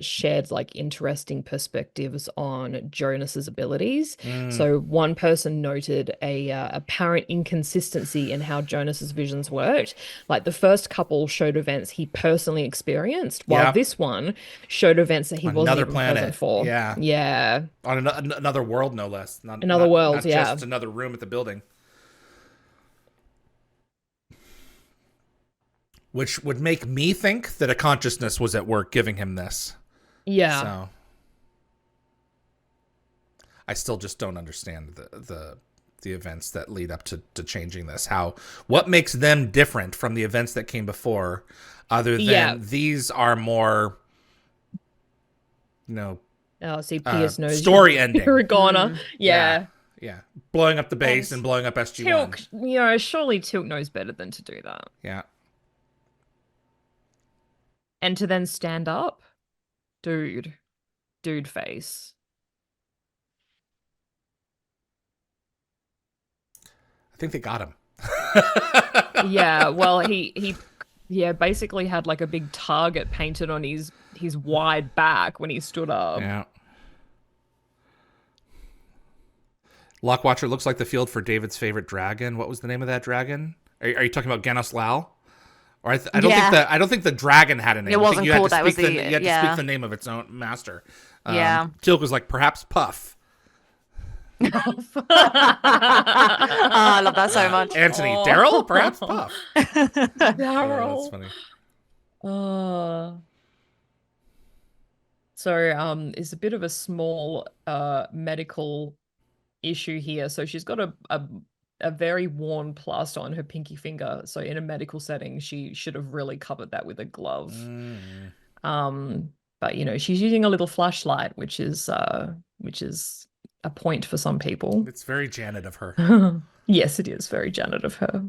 Speaker 2: shared like interesting perspectives on Jonas's abilities.
Speaker 1: Mm.
Speaker 2: So, one person noted a apparent inconsistency in how Jonas's visions worked. Like the first couple showed events he personally experienced, while
Speaker 1: Yeah.
Speaker 2: this one showed events that he
Speaker 1: On
Speaker 2: wasn't
Speaker 1: another
Speaker 2: even
Speaker 1: planet.
Speaker 2: present for.
Speaker 1: Yeah.
Speaker 2: Yeah.
Speaker 1: On another world, no less.
Speaker 2: Another world,
Speaker 1: not
Speaker 2: yeah.
Speaker 1: just another room at the building. Which would make me think that a consciousness was at work giving him this.
Speaker 2: Yeah.
Speaker 1: So I still just don't understand the events that lead up to changing this. What makes them different from the events that came before, other than
Speaker 2: Yeah.
Speaker 1: these are more,
Speaker 2: Oh, see, Pierce knows
Speaker 1: story ending.
Speaker 2: Hiragana. Yeah.
Speaker 1: Yeah, blowing up the base
Speaker 3: And
Speaker 1: and blowing up SG1.
Speaker 2: Tilk, surely Tilk knows better than to do that.
Speaker 1: Yeah.
Speaker 2: And to then stand up? Dude face.
Speaker 1: I think they got him.
Speaker 2: Yeah, well, he basically had like a big target painted on his wide back when he stood up.
Speaker 1: Yeah. Lockwatcher looks like the field for David's favorite dragon. What was the name of that dragon? Are you talking about Ganos Lao? Or I don't think the dragon had a name.
Speaker 3: It
Speaker 1: I think
Speaker 3: wasn't
Speaker 1: you had
Speaker 3: called
Speaker 1: to
Speaker 3: that, it
Speaker 1: speak
Speaker 3: was
Speaker 1: you had to
Speaker 3: yeah.
Speaker 1: speak the name of its own master.
Speaker 3: Yeah.
Speaker 1: Tilk was like perhaps Puff.
Speaker 3: I love that so much.
Speaker 1: Anthony,
Speaker 2: Oh.
Speaker 1: Daryl, perhaps Puff. Yeah,
Speaker 2: Daryl.
Speaker 1: that's funny.
Speaker 2: So it's a bit of a small medical issue here. So she's got a very worn plaster on her pinky finger. So in a medical setting, she should have really covered that with a glove. But she's using a little flashlight, which is a point for some people.
Speaker 1: It's very Janet of her.
Speaker 2: Yes, it is very Janet of her.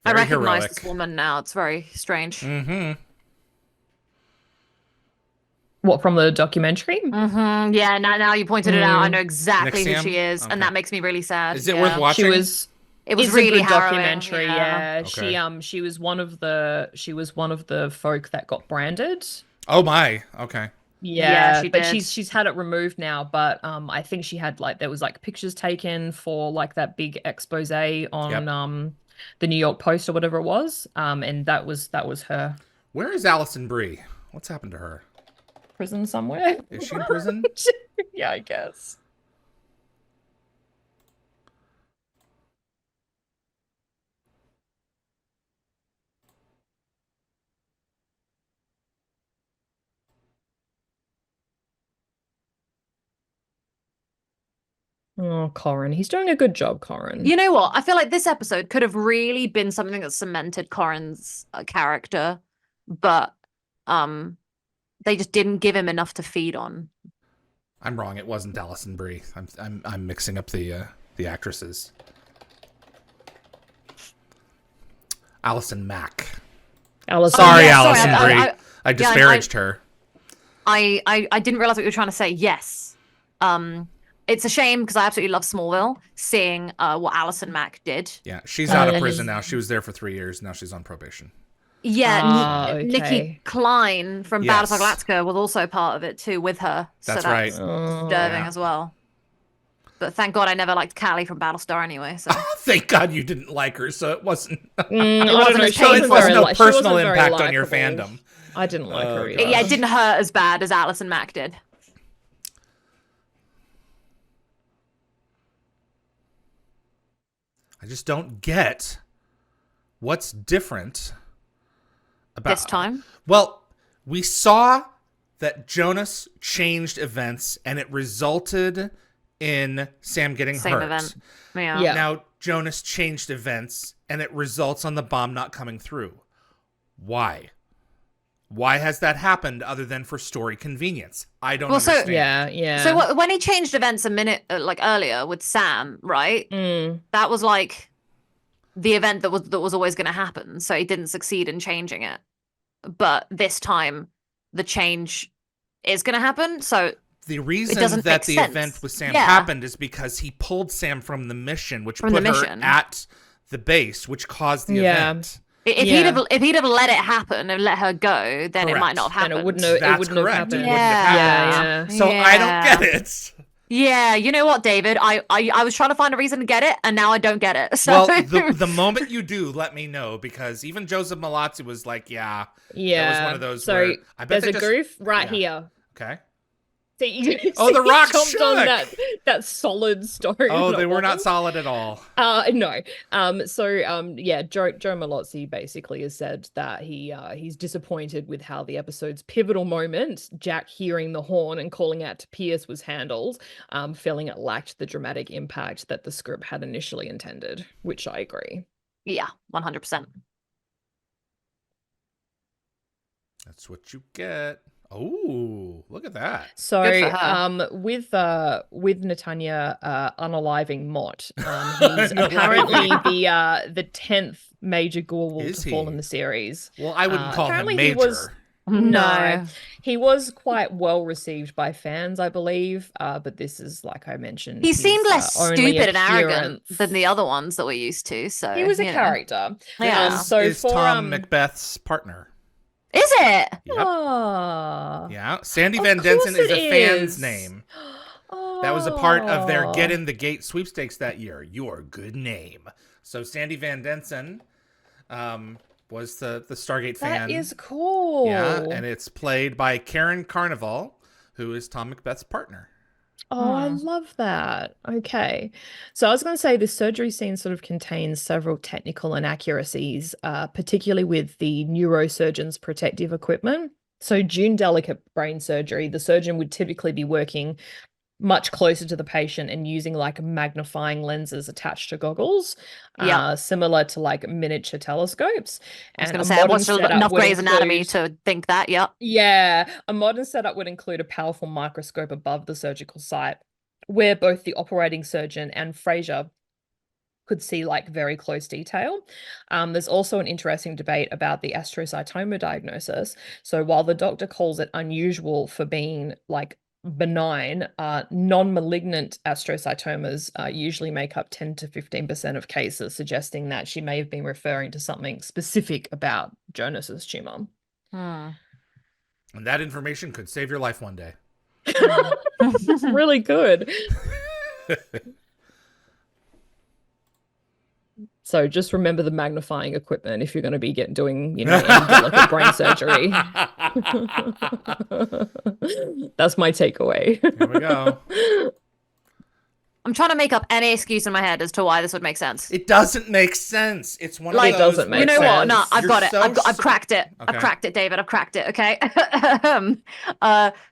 Speaker 3: I
Speaker 1: Very
Speaker 3: recognize
Speaker 1: heroic.
Speaker 3: this woman now. It's very strange.
Speaker 1: Mm-hmm.
Speaker 2: What, from the documentary?
Speaker 3: Yeah, now you pointed it out. I know exactly who
Speaker 1: Nixium?
Speaker 3: she is,
Speaker 1: Okay.
Speaker 3: and that makes me really sad.
Speaker 1: Is it
Speaker 3: Yeah.
Speaker 1: worth watching?
Speaker 3: It was
Speaker 2: It's
Speaker 3: really
Speaker 2: a good
Speaker 3: harrowing,
Speaker 2: documentary. Yeah.
Speaker 1: Okay.
Speaker 2: She was one of the folk that got branded.
Speaker 1: Oh my. Okay.
Speaker 3: Yeah, she
Speaker 2: but
Speaker 3: did.
Speaker 2: she's had it removed now. But I think she had there was pictures taken for that big expose on the New York Post or whatever it was. And that was her.
Speaker 1: Where is Allison Brie? What's happened to her?
Speaker 2: Prison somewhere.
Speaker 1: Is she in prison?
Speaker 2: Yeah, I guess. Oh, Corin. He's doing a good job, Corin.
Speaker 3: You know what? I feel like this episode could have really been something that cemented Corin's character, but they just didn't give him enough to feed on.
Speaker 1: I'm wrong. It wasn't Allison Brie. I'm mixing up the actresses. Allison Mack.
Speaker 2: Allison.
Speaker 1: Sorry,
Speaker 3: yeah,
Speaker 1: Allison
Speaker 3: sorry,
Speaker 1: Brie. I disparaged her.
Speaker 3: I didn't realize what you were trying to say. Yes. it's a shame because I absolutely love Smallville, seeing what Allison Mack did.
Speaker 1: Yeah, she's out of prison now. She was there for 3 years. Now she's on probation.
Speaker 3: Yeah,
Speaker 2: okay.
Speaker 3: Nikki Klein from
Speaker 1: Yes.
Speaker 3: Battlestar Galactica was also part of it too with her.
Speaker 1: That's
Speaker 3: so
Speaker 1: right.
Speaker 3: disturbing
Speaker 1: Yeah.
Speaker 3: as well. But thank God I never liked Callie from Battlestar anyway. So
Speaker 1: Thank God you didn't like her, so it wasn't.
Speaker 2: I don't know.
Speaker 3: So it
Speaker 1: was no
Speaker 2: she
Speaker 1: personal
Speaker 2: wasn't very
Speaker 1: impact on your
Speaker 2: likable.
Speaker 1: fandom.
Speaker 2: I didn't like her either.
Speaker 3: yeah, it didn't hurt as bad as Allison Mack did.
Speaker 1: I just don't get what's different about
Speaker 3: This time?
Speaker 1: Well, we saw that Jonas changed events, and it resulted in Sam getting
Speaker 3: Same
Speaker 1: hurt.
Speaker 3: event. Yeah.
Speaker 2: Yeah.
Speaker 1: Now Jonas changed events, and it results on the bomb not coming through. Why? Why has that happened other than for story convenience? I don't understand.
Speaker 2: Yeah.
Speaker 3: So when he changed events a minute earlier with Sam, right? That was like the event that was always going to happen. So he didn't succeed in changing it. But this time, the change is going to happen. So
Speaker 1: the reason
Speaker 3: doesn't
Speaker 1: that
Speaker 3: make
Speaker 1: the
Speaker 3: sense.
Speaker 1: event with Sam
Speaker 3: Yeah.
Speaker 1: happened is because he pulled Sam from the mission, which
Speaker 3: From
Speaker 1: put
Speaker 3: the
Speaker 1: her
Speaker 3: mission.
Speaker 1: at the base, which caused the
Speaker 2: Yeah.
Speaker 1: event.
Speaker 3: if he'd have let it happen and let her go, then it might not have
Speaker 2: Then
Speaker 3: happened.
Speaker 2: it wouldn't have,
Speaker 1: That's
Speaker 2: it wouldn't
Speaker 1: correct.
Speaker 2: have happened.
Speaker 1: It wouldn't have
Speaker 3: Yeah.
Speaker 1: happened. So I don't get it.
Speaker 3: Yeah, you know what, David? I was trying to find a reason to get it, and now I don't get it. So
Speaker 1: Well, the moment you do, let me know, because even Joseph Malazzi was like, yeah.
Speaker 2: Yeah.
Speaker 1: That was one of those
Speaker 2: So
Speaker 1: where I bet
Speaker 2: there's
Speaker 1: they
Speaker 2: a
Speaker 1: just-
Speaker 2: goof right
Speaker 1: yeah.
Speaker 2: here.
Speaker 1: Okay.
Speaker 2: See,
Speaker 1: Oh, the
Speaker 2: he
Speaker 1: rock
Speaker 2: chomped on
Speaker 1: shook.
Speaker 2: that solid stone.
Speaker 1: Oh,
Speaker 2: that
Speaker 1: they were not
Speaker 2: wasn't.
Speaker 1: solid at all.
Speaker 2: No. Yeah, Joe Malozzi basically has said that he's disappointed with how the episode's pivotal moment, Jack hearing the horn and calling out to Pierce, was handled, feeling it lacked the dramatic impact that the script had initially intended, which I agree.
Speaker 3: yeah, 100%.
Speaker 1: That's what you get. Oh, look at that.
Speaker 2: So,
Speaker 3: Good for her.
Speaker 2: with Netanya unaliving Mott, he's
Speaker 1: Unaliving.
Speaker 2: apparently the 10th major Goa'uld
Speaker 1: Is
Speaker 2: to fall
Speaker 1: he?
Speaker 2: in the series.
Speaker 1: Well, I wouldn't call him
Speaker 2: apparently
Speaker 1: major.
Speaker 2: he was- No, he was quite well received by fans, I believe. But this is, like I mentioned,
Speaker 3: He
Speaker 2: his,
Speaker 3: seemed less
Speaker 2: only
Speaker 3: stupid and arrogant
Speaker 2: appearance.
Speaker 3: than the other ones that we're used to. So
Speaker 2: He was a
Speaker 3: you know.
Speaker 2: character.
Speaker 3: Yeah.
Speaker 2: So
Speaker 1: is
Speaker 2: for
Speaker 1: Tom Macbeth's partner.
Speaker 3: Is it?
Speaker 1: Yep.
Speaker 2: Ah,
Speaker 1: Yeah. Sandy
Speaker 2: of
Speaker 1: Van Densen
Speaker 2: course
Speaker 1: is a
Speaker 2: it
Speaker 1: fan's
Speaker 2: is.
Speaker 1: name. That was a part of their Get
Speaker 2: Oh.
Speaker 1: in the Gate sweepstakes that year. Your good name. So Sandy Van Densen was the Stargate fan.
Speaker 2: That is cool.
Speaker 1: Yeah, and it's played by Karen Carnival, who is Tom Macbeth's partner.
Speaker 2: Oh, I love that. Okay. So I was going to say this surgery scene sort of contains several technical inaccuracies, particularly with the neurosurgeon's protective equipment. So during delicate brain surgery, the surgeon would typically be working much closer to the patient and using like magnifying lenses attached to goggles, similar to like miniature telescopes.
Speaker 3: I was
Speaker 2: And
Speaker 3: going
Speaker 2: a
Speaker 3: to say, I
Speaker 2: modern
Speaker 3: watched
Speaker 2: setup
Speaker 3: enough
Speaker 2: would
Speaker 3: Grey's Anatomy
Speaker 2: include-
Speaker 3: to think that, yeah.
Speaker 2: Yeah, a modern setup would include a powerful microscope above the surgical site, where both the operating surgeon and Fraser could see like very close detail. There's also an interesting debate about the astrocytoma diagnosis. So while the doctor calls it unusual for being like benign, non-malignant astrocytomas usually make up 10 to 15% of cases, suggesting that she may have been referring to something specific about Jonas's tumor.
Speaker 1: And that information could save your life one day.
Speaker 2: Really good. So just remember the magnifying equipment if you're going to be doing, any delicate brain surgery. That's my takeaway.
Speaker 1: Here we go.
Speaker 3: I'm trying to make up any excuse in my head as to why this would make sense.
Speaker 1: It doesn't make sense. It's one
Speaker 3: Like,
Speaker 1: of those.
Speaker 2: doesn't
Speaker 1: where
Speaker 2: make
Speaker 3: You know
Speaker 1: it's
Speaker 3: what?
Speaker 1: like,
Speaker 3: No, I've
Speaker 1: you're
Speaker 3: got it.
Speaker 1: so
Speaker 3: I've cracked it.
Speaker 1: Okay.
Speaker 3: I've cracked it, David. I've cracked it. Okay.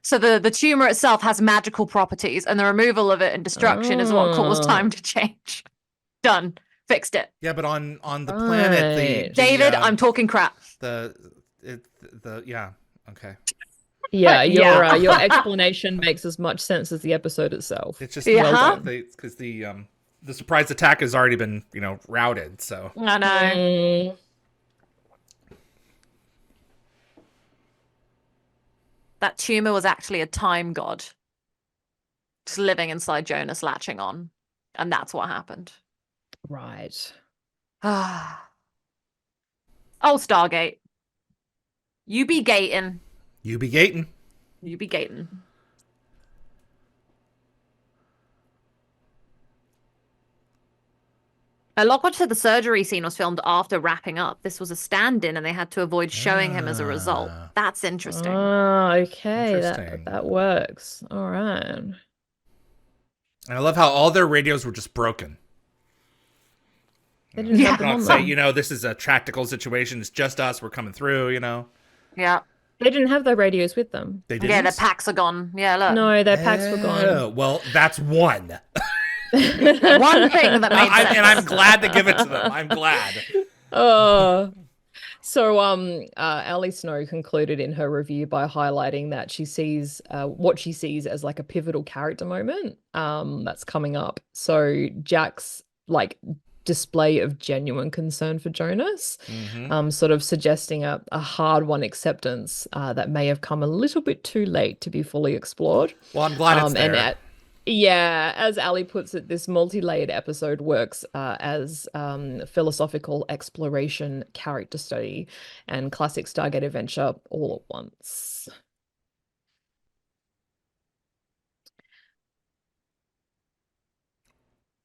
Speaker 3: So the tumor itself has magical properties, and the removal of it and destruction is what caused time to change. Done. Fixed it.
Speaker 1: Yeah, but on the planet,
Speaker 2: Right.
Speaker 3: David, I'm talking crap.
Speaker 1: yeah. Okay.
Speaker 2: Yeah,
Speaker 3: Yeah.
Speaker 2: your explanation makes as much sense as the episode itself.
Speaker 1: It's just
Speaker 3: Yeah.
Speaker 1: because the surprise attack has already been routed. So
Speaker 3: I know. That tumor was actually a time god. just living inside Jonas, latching on. And that's what happened.
Speaker 2: Right.
Speaker 3: Oh, Stargate. You be gating.
Speaker 1: You be gating.
Speaker 3: You be gating. Lockhart said the surgery scene was filmed after wrapping up. This was a stand-in and they had to avoid showing him as a result. That's interesting.
Speaker 2: Oh, okay.
Speaker 1: Interesting.
Speaker 2: That works. All right.
Speaker 1: And I love how all their radios were just broken.
Speaker 2: They didn't have them
Speaker 1: Not
Speaker 2: on
Speaker 1: say,
Speaker 2: them.
Speaker 1: you know, this is a tactical situation. It's just us. We're coming through, you know.
Speaker 3: Yeah.
Speaker 2: They didn't have their radios with them.
Speaker 1: They didn't?
Speaker 3: Yeah, their packs are gone. Yeah, look.
Speaker 2: No, their packs were gone.
Speaker 1: Oh, well, that's one.
Speaker 3: One thing that made sense.
Speaker 1: And I'm glad to give it to them. I'm glad.
Speaker 2: So Ali Snow concluded in her review by highlighting that she sees what she sees as like a pivotal character moment that's coming up. So Jack's like display of genuine concern for Jonas, sort of suggesting a hard-won acceptance that may have come a little bit too late to be fully explored.
Speaker 1: Well, I'm glad it's there.
Speaker 2: Yeah, as Ali puts it, this multi-layered episode works as philosophical exploration, character study, and classic Stargate adventure all at once.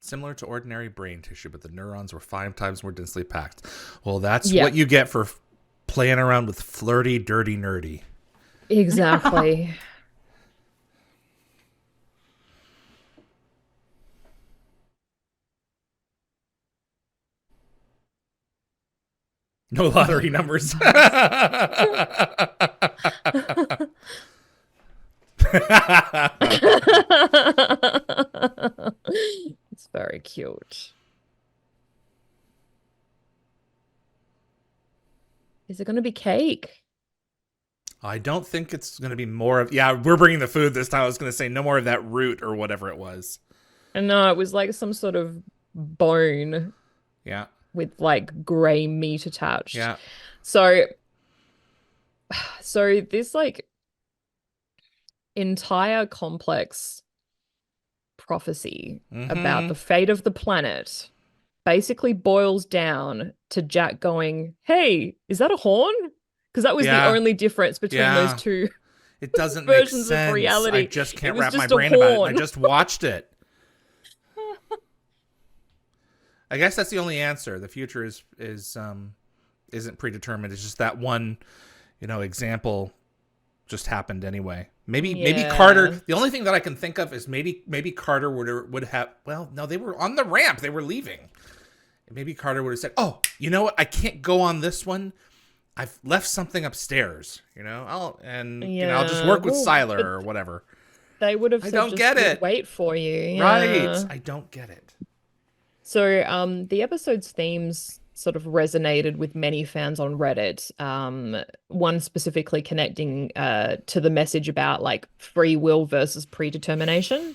Speaker 1: Similar to ordinary brain tissue, but the neurons were 5 times more densely packed. Well, that's what you get for playing around with flirty, dirty, nerdy.
Speaker 2: Exactly.
Speaker 1: No lottery numbers.
Speaker 2: It's very cute. Is it going to be cake?
Speaker 1: I don't think it's going to be more of... Yeah, we're bringing the food this time. I was going to say no more of that root or whatever it was.
Speaker 2: And no, it was like some sort of bone.
Speaker 1: Yeah.
Speaker 2: With like gray meat attached.
Speaker 1: Yeah.
Speaker 2: So this like entire complex prophecy about the fate of the planet basically boils down to Jack going, "Hey, is that a horn?" Because that was the only difference between those two.
Speaker 1: It doesn't make
Speaker 2: versions
Speaker 1: sense.
Speaker 2: of reality.
Speaker 1: I just can't
Speaker 2: It was
Speaker 1: wrap my
Speaker 2: just a
Speaker 1: brain about it.
Speaker 2: horn.
Speaker 1: I just watched it. I guess that's the only answer. The future isn't predetermined. It's just that one, example just happened anyway. Maybe Carter. The only thing that I can think of is maybe Carter would have. Well, no, they were on the ramp. They were leaving. Maybe Carter would have said, "Oh, you know what? I can't go on this one. I've left something upstairs. I'll just work with Siler or whatever."
Speaker 2: They would have.
Speaker 1: I don't get it.
Speaker 2: Wait for you. Yeah.
Speaker 1: Right. I don't get it.
Speaker 2: So the episode's themes sort of resonated with many fans on Reddit. One specifically connecting to the message about like free will versus predetermination.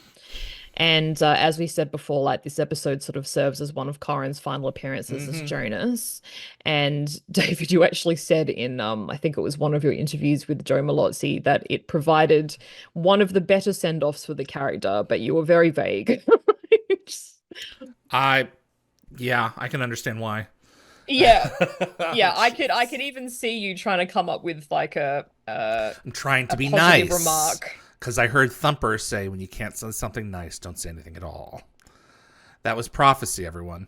Speaker 2: And as we said before, like this episode sort of serves as one of Corin's final appearances as Jonas. And David, you actually said in, I think it was one of your interviews with Joe Malozzi, that it provided one of the better send-offs for the character, but you were very vague.
Speaker 1: I can understand why.
Speaker 2: Yeah. I could even see you trying to come up with like
Speaker 1: I'm trying to be
Speaker 2: positive
Speaker 1: nice.
Speaker 2: remark.
Speaker 1: Because I heard Thumper say, when you can't say something nice, don't say anything at all. That was prophecy, everyone.